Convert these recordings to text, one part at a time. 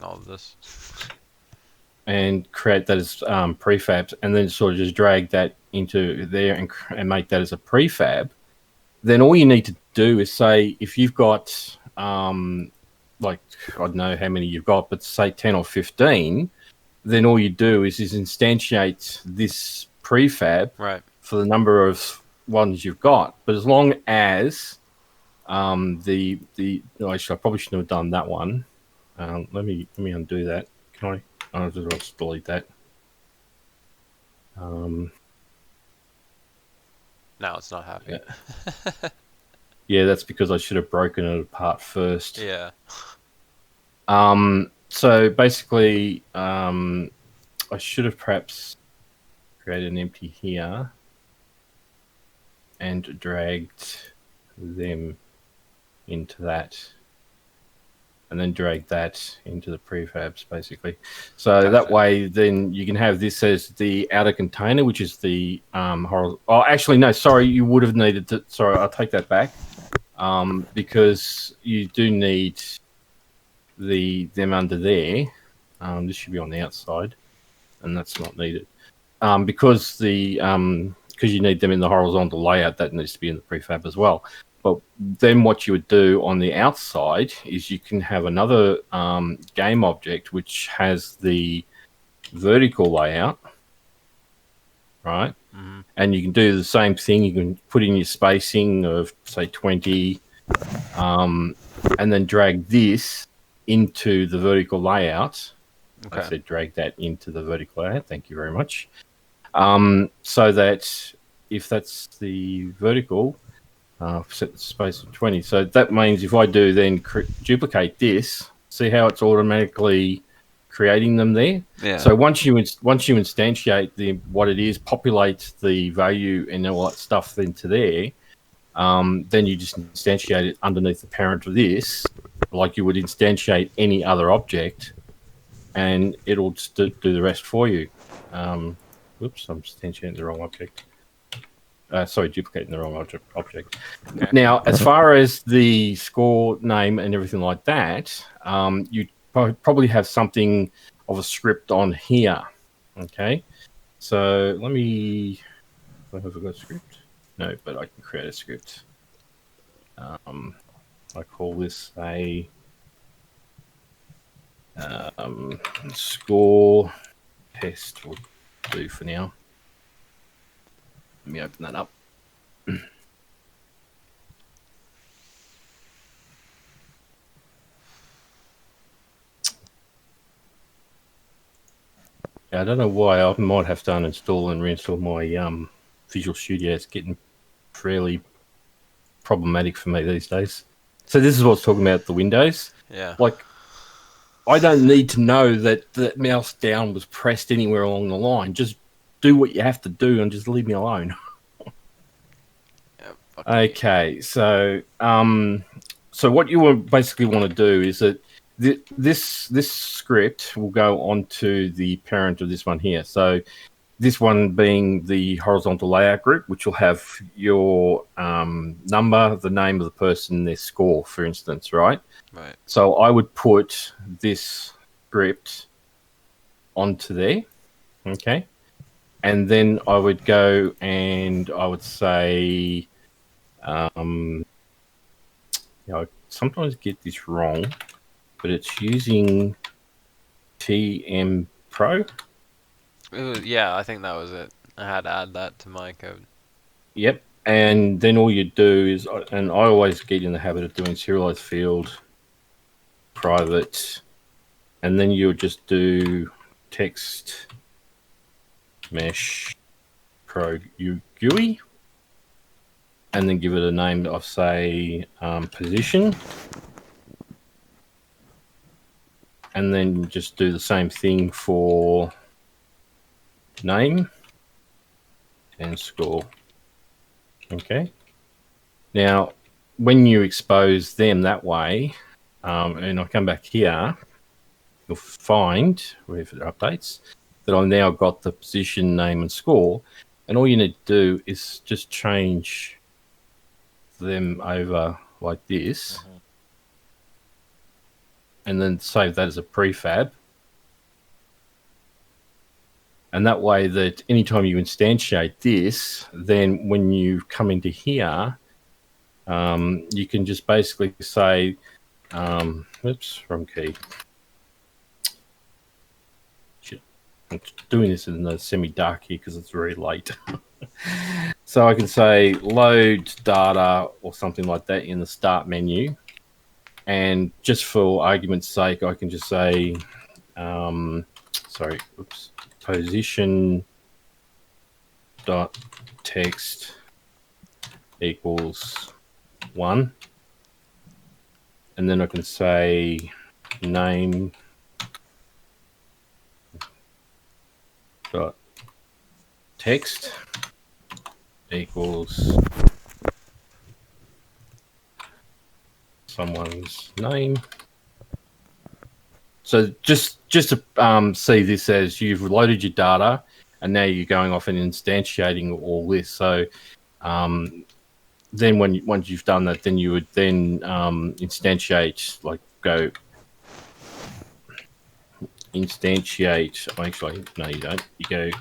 all of this. And create that as prefabs, and then sort of just drag that into there and make that as a prefab. Then all you need to do is say, if you've got, like, I don't know how many you've got, but say 10 or 15, then all you do is instantiate this prefab Right. for the number of ones you've got. But as long as actually, I probably shouldn't have done that one. Let me undo that. Can I? I'll just delete that. No, it's not happy. Yeah, that's because I should have broken it apart first. Yeah. So basically, I should have perhaps created an empty here and dragged them into that, and then drag that into the prefabs, basically. So Gotcha. that way, then you can have this as the outer container, which is the horizontal. Oh, actually, no, sorry, you would have needed to. Sorry, I'll take that back, because you do need them under there. This should be on the outside, and that's not needed, because you need them in the horizontal layout. That needs to be in the prefab as well. But then what you would do on the outside is you can have another game object which has the vertical layout, right? Mm-hmm. And you can do the same thing. You can put in your spacing of, say, 20, and then drag this into the vertical layout. Okay. I said drag that into the vertical layout. Thank you very much. So that if that's the vertical, set the space of 20. So that means if I do then duplicate this, see how it's automatically creating them there? Yeah. So once you instantiate what it is, populate the value and all that stuff into there, then you just instantiate it underneath the parent of this, like you would instantiate any other object, and it'll just do the rest for you. Whoops, I'm instantiating the wrong object. Duplicating the wrong object. Okay. Now, as far as the score name and everything like that, you probably have something of a script on here. Okay. So let me. Have I got a script? No, but I can create a script. I call this a score test. Will do for now. Let me open that up. I don't know why. I might have to uninstall and reinstall my Visual Studio. It's getting fairly problematic for me these days. So this is what I was talking about, the Windows. Yeah. Like, I don't need to know that the mouse down was pressed anywhere along the line. Just do what you have to do and just leave me alone. Okay, so what you basically want to do is that this script will go onto the parent of this one here. So this one being the horizontal layout group, which will have your number, the name of the person, their score, for instance, right? Right. So I would put this script onto there, okay? And then I would go and I would say, I sometimes get this wrong, but it's using TM Pro. Yeah, I think that was it. I had to add that to my code. Yep. And then all you do is, and I always get in the habit of doing serialized field, private, and then you'll just do text mesh pro GUI, and then give it a name of, say, position, and then just do the same thing for name and score. Okay. Now, when you expose them that way, and I come back here, you'll find, wherever it updates, that I've now got the position, name, and score. And all you need to do is just change them over like this. and then save that as a prefab. And that way that anytime you instantiate this, then when you come into here, you can just basically say, oops, wrong key. Shit. I'm doing this in the semi-dark here because it's very late. So I can say load data or something like that in the start menu. And just for argument's sake, I can just say, position dot text equals 1. And then I can say name dot text equals someone's name. So just to see this as you've loaded your data, and now you're going off and instantiating all this. So then once you've done that, then you would then instantiate, like go instantiate. Actually, no, you don't. You go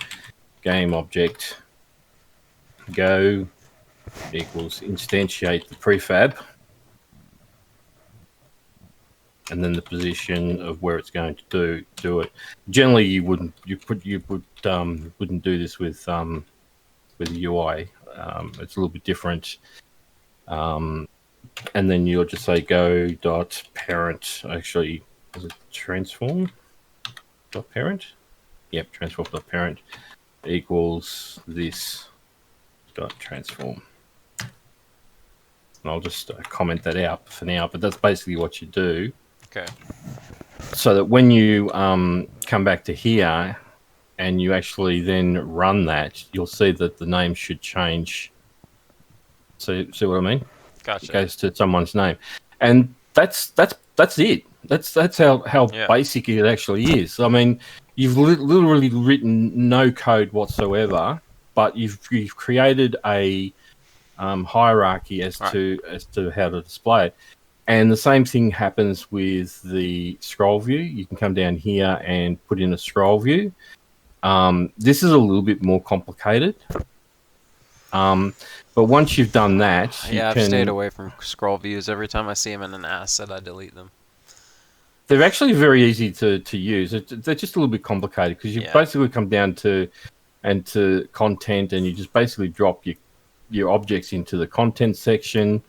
game object go equals instantiate the prefab, and then the position of where it's going to do it. Generally, you wouldn't do this with UI. It's a little bit different. And then you'll just say go dot parent. Actually, is it transform dot parent? Yep, transform dot parent equals this dot transform. And I'll just comment that out for now. But that's basically what you do. Okay. So that when you come back to here and you actually then run that, you'll see that the name should change. See what I mean? Gotcha. It goes to someone's name, and that's it. That's how basic it actually is. I mean, you've literally written no code whatsoever, but you've created a hierarchy as to how to display it. And the same thing happens with the scroll view. You can come down here and put in a scroll view. This is a little bit more complicated. But once you've done that, I've stayed away from scroll views. Every time I see them in an asset, I delete them. They're actually very easy to use. They're just a little bit complicated because you basically come down to content, and you just basically drop your objects into the content section.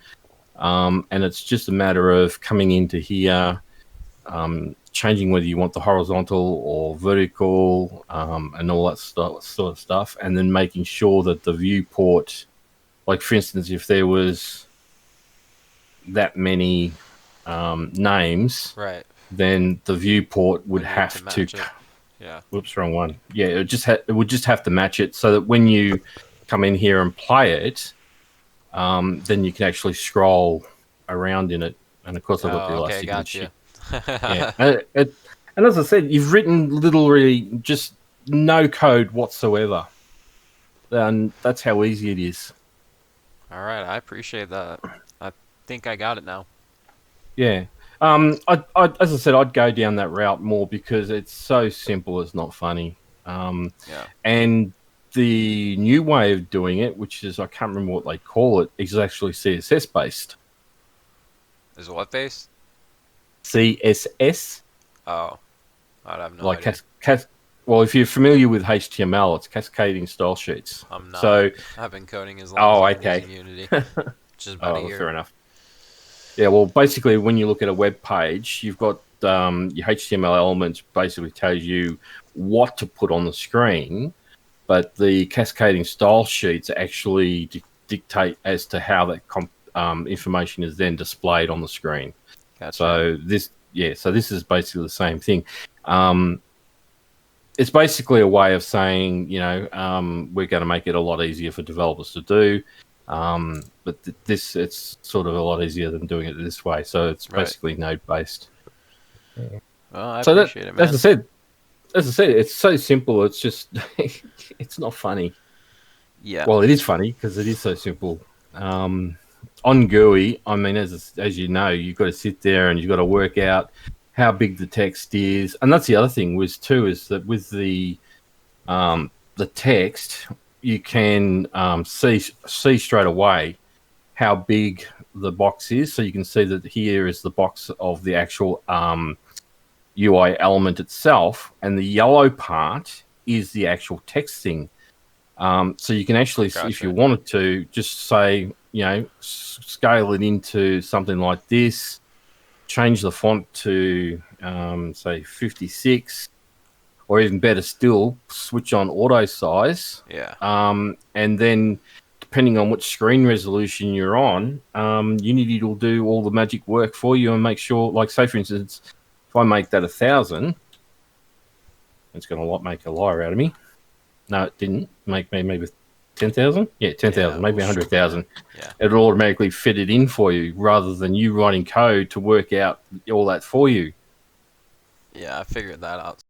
And it's just a matter of coming into here, changing whether you want the horizontal or vertical, and all that sort of stuff, and then making sure that the viewport, like for instance, if there was that many names, right, then the viewport would have to. Yeah. Whoops, wrong one. Yeah, it would just have to match it so that when you come in here and play it, then you can actually scroll around in it. And of course, I've got the elastic. Gotcha. Yeah. And as I said, you've written literally just no code whatsoever. And that's how easy it is. All right, I appreciate that. I think I got it now. Yeah. As I said, I'd go down that route more because it's so simple. It's not funny. And the new way of doing it, which is, I can't remember what they call it, is actually CSS based. Is what based? CSS. Oh, I have no idea. Well, if you're familiar with HTML, it's cascading style sheets. I'm not. So I've been coding as long as I'm using Unity. Just about a year. Fair enough. Yeah, well, basically, when you look at a web page, you've got your HTML elements basically tells you what to put on the screen, but the cascading style sheets actually dictate as to how that information is then displayed on the screen. Gotcha. So this is basically the same thing. It's basically a way of saying, we're going to make it a lot easier for developers to do. But it's sort of a lot easier than doing it this way. So it's basically node based. Well, I appreciate it, man. As I said, it's so simple. It's just, it's not funny. Yeah. Well, it is funny because it is so simple. OnGUI, I mean, as you know, you've got to sit there and you've got to work out how big the text is, and that's the other thing was too is that with the text you can see straight away how big the box is. So you can see that here is the box of the actual UI element itself, and the yellow part is the actual text thing. So you can actually, if you Gotcha. wanted to, just say, scale it into something like this, change the font to, say, 56, or even better still, switch on auto size. Yeah. And then, depending on which screen resolution you're on, Unity will do all the magic work for you and make sure, like, say, for instance, if I make that 1,000, it's going to make a liar out of me. No, it didn't. Make me maybe 10,000? Yeah, 10,000, maybe 100,000. Yeah. It'll automatically fit it in for you rather than you writing code to work out all that for you. Yeah, I figured that out.